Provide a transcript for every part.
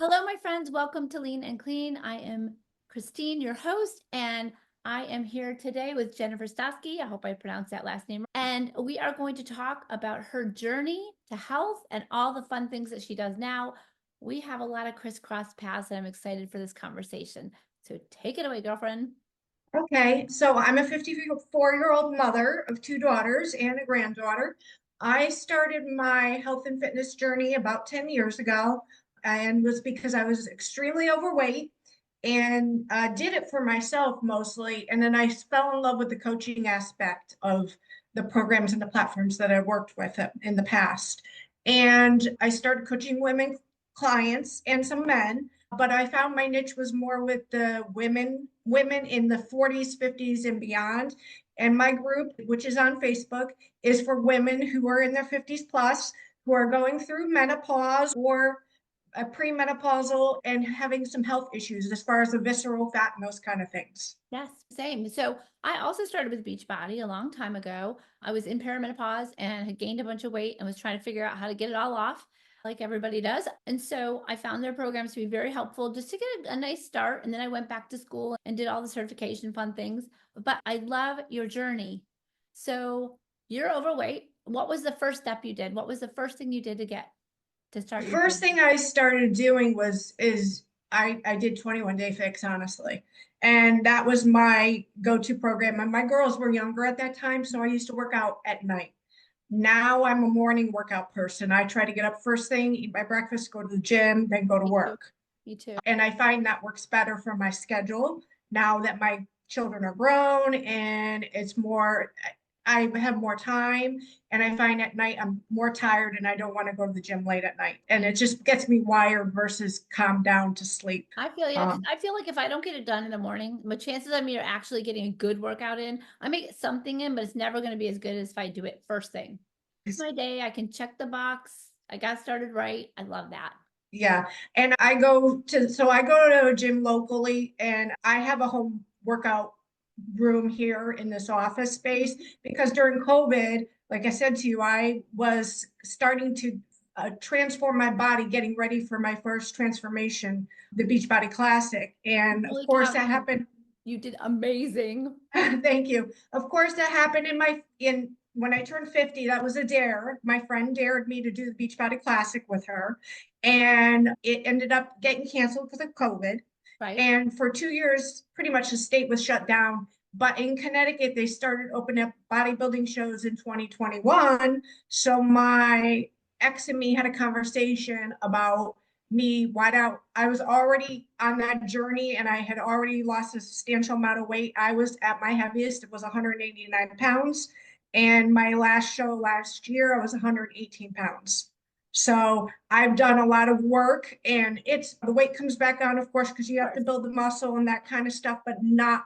Hello, my friends. Welcome to Lean and Clean. I am Christine, your host, and I am here today with Jennifer Staski. I hope I pronounced that last name. And we are going to talk about her journey to health and all the fun things that she does now. We have a lot of crisscross paths, and I'm excited for this conversation. So take it away, girlfriend. Okay, so I'm a 54-year-old mother of two daughters and a granddaughter. I started my health and fitness journey about 10 years ago and was because I was extremely overweight and did it for myself mostly. And then I fell in love with the coaching aspect of the programs and the platforms that I worked with in the past. And I started coaching women clients and some men, but I found my niche was more with the women in the 40s, 50s and beyond. And my group, which is on Facebook, is for women who are in their 50s plus, who are going through menopause or a premenopausal and having some health issues as far as the visceral fat and those kind of things. Yes, same. So I also started with Beachbody a long time ago. I was in perimenopause and had gained a bunch of weight and was trying to figure out how to get it all off, like everybody does. And so I found their programs to be very helpful just to get a nice start. And then I went back to school and did all the certification fun things. But I love your journey. So you're overweight. What was the first step you did? What was the first thing you did to The start your first journey? thing I started doing I did 21 Day Fix, honestly. And that was my go-to program. And my girls were younger at that time, so I used to work out at night. Now I'm a morning workout person. I try to get up first thing, eat my breakfast, go to the gym, then go to Me too. work. Me too. And I find that works better for my schedule now that my children are grown and I have more time. And I find at night I'm more tired and I don't want to go to the gym late at night. And it just gets me wired versus calm down to sleep. I feel you, 'cause Um, I feel like if I don't get it done in the morning, the chances of me are actually getting a good workout in, I may get something in, but it's never going to be as good as if I do it first thing. It's my day. I can check the box. I got started right. I love that. yeah. And I go to a gym locally and I have a home workout room here in this office space because during COVID, like I said to you, I was starting to transform my body, getting ready for my first transformation, the Beachbody Classic. And of Holy course, cow, that happened. you did amazing. Thank you. Of course, that happened in when I turned 50. That was a dare. My friend dared me to do the Beachbody Classic with her, and it ended up getting canceled because of COVID. Right. And for 2 years, pretty much the state was shut down. But in Connecticut, they started opening up bodybuilding shows in 2021. So my ex and me had a conversation about me wide out. I was already on that journey and I had already lost a substantial amount of weight. I was at my heaviest, it was 189 pounds. And my last show last year, I was 118 pounds. So I've done a lot of work and it's the weight comes back on, of course, because you Of have to course. build the muscle and that kind of stuff, but not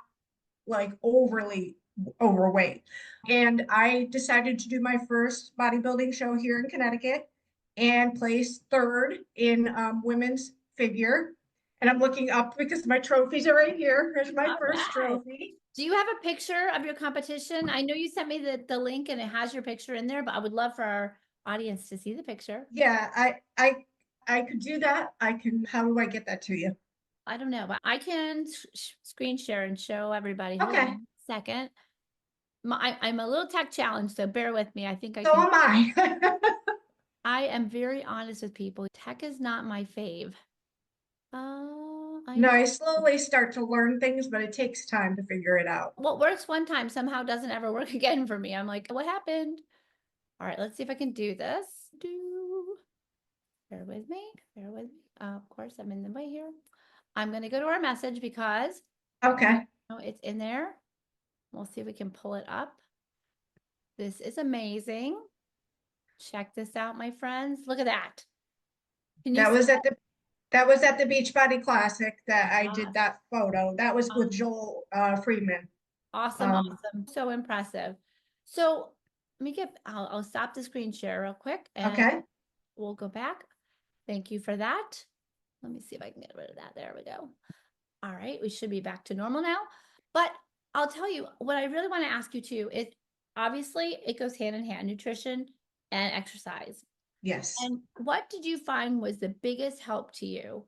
like overly overweight. And I decided to do my first bodybuilding show here in Connecticut and placed third in women's figure. And I'm looking up because my trophies are right here. Here's my All first right. trophy. Do you have a picture of your competition? I know you sent me the link and it has your picture in there, but I would love for our audience to see the picture. Yeah, I could do that. I can. How do I get that to you? I don't know, but I can screen share and show everybody. Hold on Okay, a second. I'm a little tech challenged, so bear with me. I think I so can. am I. I am very honest with people. Tech is not my fave. Oh, I No, know. I slowly start to learn things, but it takes time to figure it out. What works one time somehow doesn't ever work again for me. I'm like, what happened? All right, let's see if I can do this. Do bear with me. Bear with me. Of course, I'm in the way here. I'm going to go to our message because Okay. oh, it's in there. We'll see if we can pull it up. This is amazing. Check this out, my friends. Look at that. Can you That see was at the that was at the Beachbody Classic that I did that? that photo. That was with Um, Joel Freeman. awesome, Um, awesome. So impressive. So let me I'll stop the screen share real quick and okay. we'll go back. Thank you for that. Let me see if I can get rid of that. There we go. All right, we should be back to normal now. But I'll tell you what I really want to ask you too is obviously it goes hand in hand, nutrition and exercise. Yes. And what did you find was the biggest help to you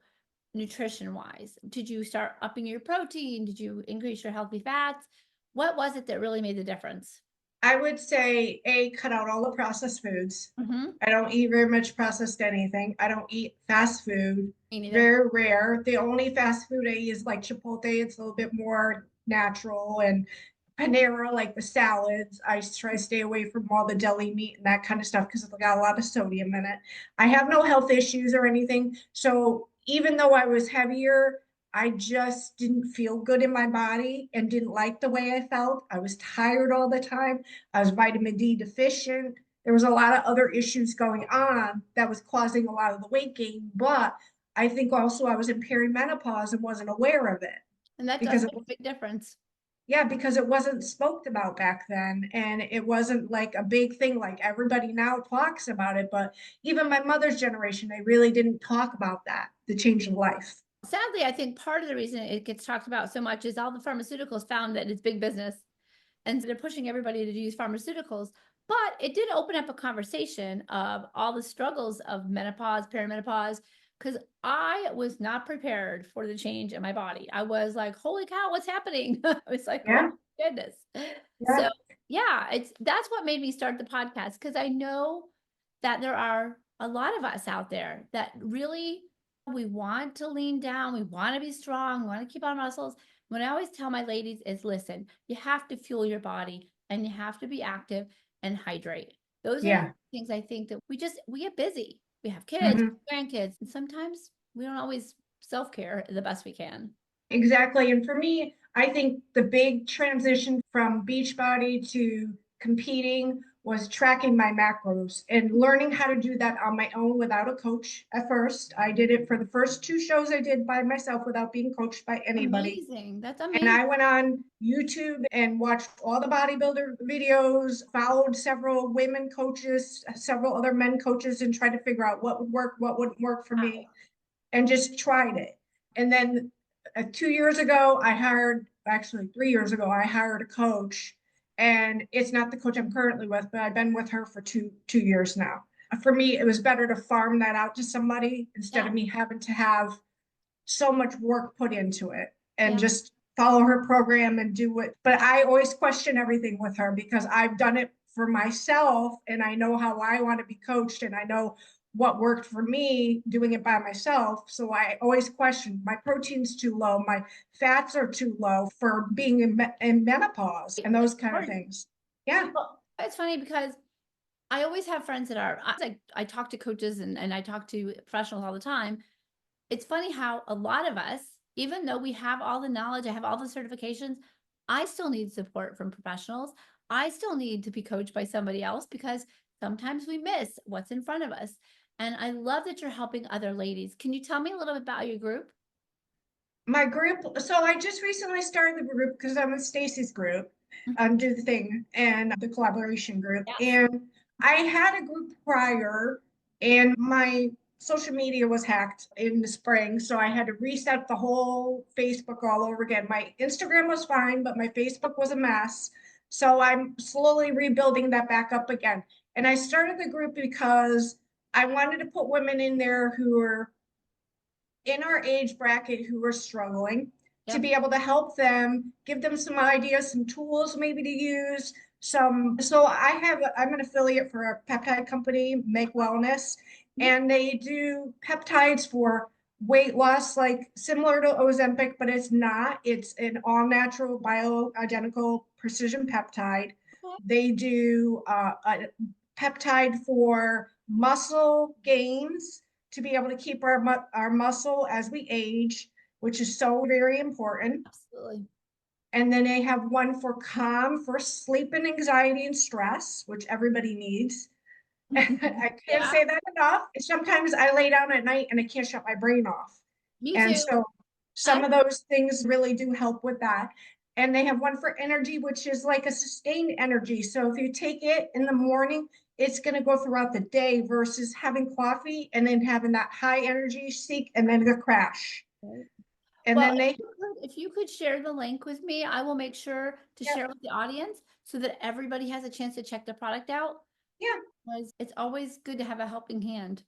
nutrition wise? Did you start upping your protein? Did you increase your healthy fats? What was it that really made the difference? I would say cut out all the processed foods. Hmm. I don't eat very much processed anything. I don't eat fast food. Me neither. Very rare. The only fast food I eat is like Chipotle. It's a little bit more natural, and Panera, like the salads. I try to stay away from all the deli meat and that kind of stuff because it's got a lot of sodium in it. I have no health issues or anything. So even though I was heavier, I just didn't feel good in my body and didn't like the way I felt. I was tired all the time. I was vitamin D deficient. There was a lot of other issues going on that was causing a lot of the weight gain, but I think also I was in perimenopause and wasn't aware of it And that does because it make a big difference. yeah, because it wasn't spoke about back then, and it wasn't like a big thing like everybody now talks about it. But even my mother's generation, they really didn't talk about that, the change of life. Sadly, I think part of the reason it gets talked about so much is all the pharmaceuticals found that it's big business. And so they're pushing everybody to use pharmaceuticals. But it did open up a conversation of all the struggles of menopause, perimenopause, because I was not prepared for the change in my body. I was like, holy cow, what's happening? I was like, oh Yeah, my goodness. So yeah, yeah, that's what made me start the podcast because I know that there are a lot of us out there that really we want to lean down, we want to be strong, we want to keep our muscles. What I always tell my ladies is listen, you have to fuel your body and you have to be active and hydrate. Those are the yeah. things I think that we get busy. We have kids, Mhm. grandkids, and sometimes we don't always self-care the best we can. Exactly. And for me, I think the big transition from Beachbody to competing was tracking my macros and learning how to do that on my own without a coach at first. I did it for the first two shows I did by myself without being coached by anybody. Amazing. That's And amazing. I went on YouTube and watched all the bodybuilder videos, followed several women coaches, several other men coaches, and tried to figure out what would work, what wouldn't work for me, Wow. and just tried it. And then 2 years ago, actually 3 years ago, I hired a coach. And it's not the coach I'm currently with, but I've been with her for two years now. For me, it was better to farm that out to somebody instead Yeah. of me having to have so much work put into it and Yeah. just follow her program and do it. But I always question everything with her because I've done it for myself and I know how I want to be coached and I know what worked for me doing it by myself. So I always question my protein's too low, my fats are too low for being in menopause and That's those kind of important. things. Yeah. Well, it's funny because I always have friends that are I talk to coaches and I talk to professionals all the time. It's funny how a lot of us, even though we have all the knowledge, I have all the certifications, I still need support from professionals. I still need to be coached by somebody else because sometimes we miss what's in front of us. And I love that you're helping other ladies. Can you tell me a little bit about your group? My group, so I just recently started the group because I'm in Stacy's group, Mhm. Do the Thing and the collaboration group. Yes. And I had a group prior, and my social media was hacked in the spring. So I had to reset the whole Facebook all over again. My Instagram was fine, but my Facebook was a mess. So I'm slowly rebuilding that back up again. And I started the group because I wanted to put women in there who are in our age bracket who are struggling to Yep. be able to help them, give them some ideas, some tools maybe to use. So I'm an affiliate for a peptide company, Make Wellness, Mhm. and they do peptides for weight loss, like similar to Ozempic, but it's not. It's an all natural, bioidentical precision peptide. Okay. They do a peptide for muscle gains to be able to keep our muscle as we age, which is so very important. Absolutely. And then they have one for calm, for sleep and anxiety and stress, which everybody needs. I can't Yeah, say that enough. Sometimes I lay down at night and I can't shut my brain off. me And too. so I some of those things really do help with that. And they have one for energy, which is like a sustained energy. So if you take it in the morning, it's going to go throughout the day versus having coffee and then having that high energy seek and then the crash. And well, then they, if you could share the link with me, I will make sure to yeah, share it with the audience so that everybody has a chance to check the product out. yeah. Because it's always good to have a helping hand.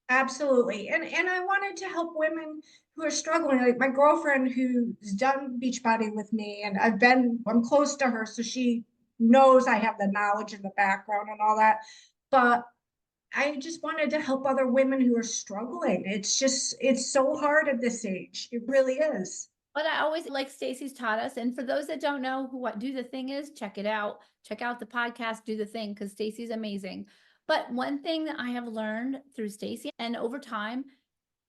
Absolutely. And I wanted to help women who are struggling. Like my girlfriend who's done Beachbody with me, and I'm close to her, so she knows I have the knowledge and the background and all that. But I just wanted to help other women who are struggling. It's so hard at this age. It really is. But I always like Stacy's taught us. And for those that don't know who what Do the Thing is, check it out. Check out the podcast, Do the Thing, because Stacy's amazing. But one thing that I have learned through Stacy and over time,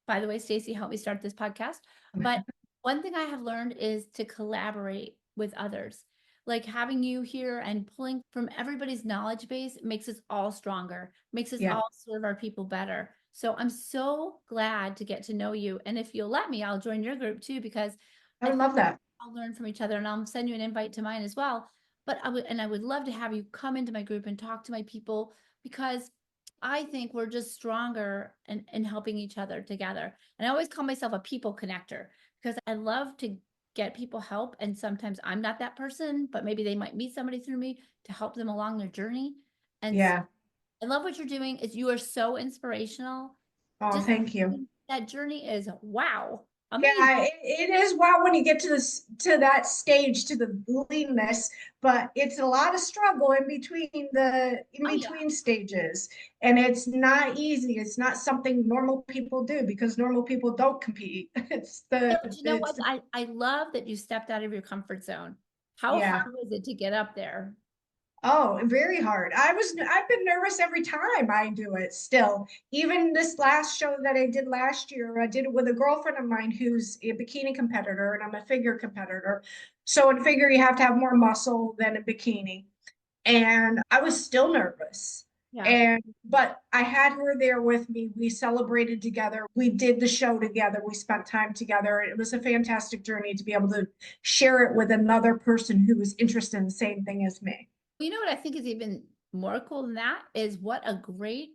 by the way, Stacy helped me start this podcast. But one thing I have learned is to collaborate with others. Like having you here and pulling from everybody's knowledge base makes us all stronger, makes us Yeah, all serve our people better. So I'm so glad to get to know you. And if you'll let me, I'll join your group too, because I I would think love that. I'll learn from each other and I'll send you an invite to mine as well. But I would love to have you come into my group and talk to my people because I think we're just stronger in helping each other together. And I always call myself a people connector because I love to get people help. And sometimes I'm not that person, but maybe they might meet somebody through me to help them along their journey. And so Yeah. I love what you're doing is you are so inspirational. Oh, Just thank you. that journey is wow, amazing. Yeah, it is wild when you get to this to that stage to the leanness, but it's a lot of struggle in Oh yeah. between stages, and it's not easy. It's not something normal people do because normal people don't compete. Yeah, but you know It's what? the I love that you stepped out of your comfort zone. How yeah. hard was it to get up there? Oh, very hard. I've been nervous every time I do it still. Even this last show that I did last year, I did it with a girlfriend of mine who's a bikini competitor and I'm a figure competitor. So in figure, you have to have more muscle than a bikini. And I was still nervous. Yeah. But I had her there with me. We celebrated together. We did the show together. We spent time together. It was a fantastic journey to be able to share it with another person who was interested in the same thing as me. You know what I think is even more cool than that is what a great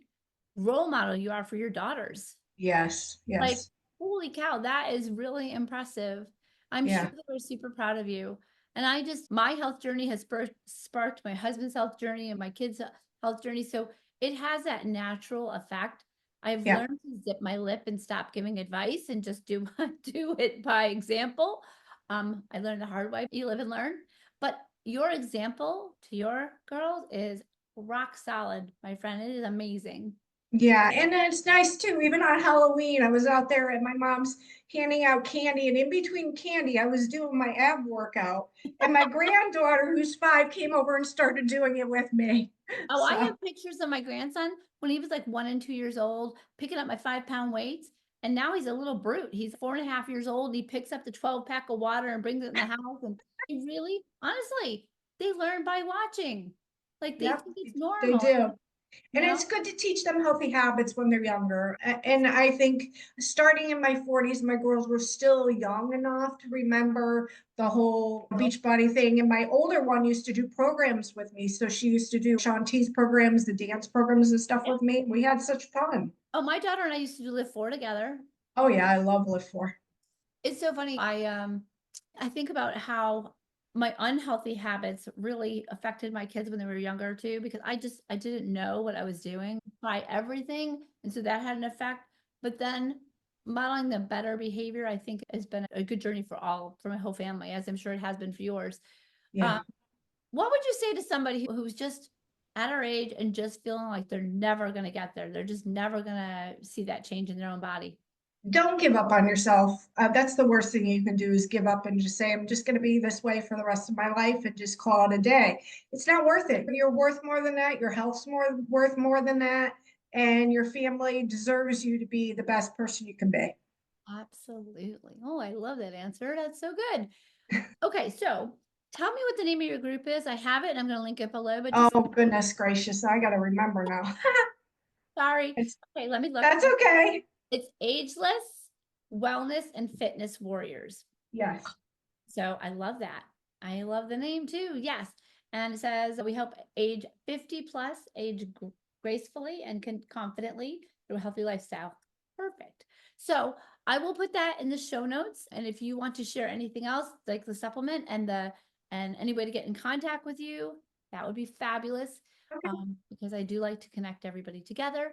role model you are for your daughters. Yes, Like, yes, holy cow, that is really impressive. I'm sure yeah, they were super proud of you. And my health journey has sparked my husband's health journey and my kids' health journey. So it has that natural effect. I've yeah, learned to zip my lip and stop giving advice and just do it by example. I learned the hard way. You live and learn. But your example to your girls is rock solid, my friend. It is amazing. yeah. And then it's nice too. Even on Halloween, I was out there at my mom's handing out candy, and in between candy, I was doing my ab workout. And my granddaughter, who's 5, came over and started doing it with me. Oh, I So, have pictures of my grandson when he was like 1 and 2 years old, picking up my 5 pound weights. And now he's a little brute. He's 4.5 years old. He picks up the 12 pack of water and brings it in the house. And he really, honestly, they learn by watching. Like they yep, think it's they normal, do. you And know? it's good to teach them healthy habits when they're younger. And I think starting in my 40s, my girls were still young enough to remember the whole Beachbody thing. And my older one used to do programs with me. So she used to do Shanti's programs, the dance programs and stuff Yeah. with me. We had such fun. Oh, my daughter and I used to do Live 4 together. Oh yeah, I love Lift 4. It's so funny. I think about how my unhealthy habits really affected my kids when they were younger too, because I didn't know what I was doing, try everything. And so that had an effect. But then modeling the better behavior, I think has been a good journey for my whole family, as I'm sure it has been for yours. Um, Yeah. what would you say to somebody who's just at our age and just feeling like they're never going to get there? They're just never going to see that change in their own body. Don't give up on yourself. That's the worst thing you can do is give up and just say, I'm just going to be this way for the rest of my life and just call it a day. It's not worth it. You're worth more than that. Your health's worth more than that. And your family deserves you to be the best person you can be. Absolutely. Oh, I love that answer. That's so good. Okay, so tell me what the name of your group is. I have it and I'm going to link it below, but just Oh, goodness gracious. I got to remember now. sorry. It's, Okay, let me look. that's okay. It's Ageless Wellness and Fitness Warriors. Yes. So I love that. I love the name too. Yes. And it says we help age 50 plus age gracefully and confidently through a healthy lifestyle. Perfect. So I will put that in the show notes. And if you want to share anything else, like the supplement and any way to get in contact with you, that would be fabulous. Okay. Because I do like to connect everybody together.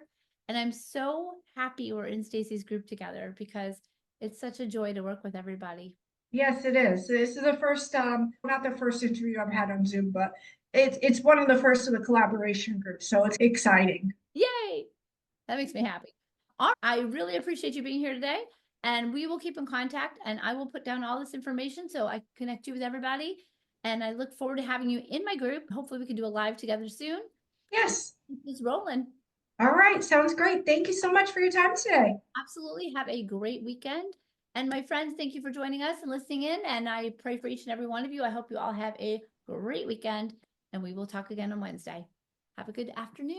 And I'm so happy we're in Stacy's group together because it's such a joy to work with everybody. Yes, it is. This is the first, not the first interview I've had on Zoom, but it's one of the first of the collaboration groups, so it's exciting. Yay! That makes me happy. All right. I really appreciate you being here today. And we will keep in contact and I will put down all this information so I connect you with everybody. And I look forward to having you in my group. Hopefully we can do a live together soon. Yes. It's rolling. All right. Sounds great. Thank you so much for your time today. Absolutely. Have a great weekend. And my friends, thank you for joining us and listening in. And I pray for each and every one of you. I hope you all have a great weekend and we will talk again on Wednesday. Have a good afternoon.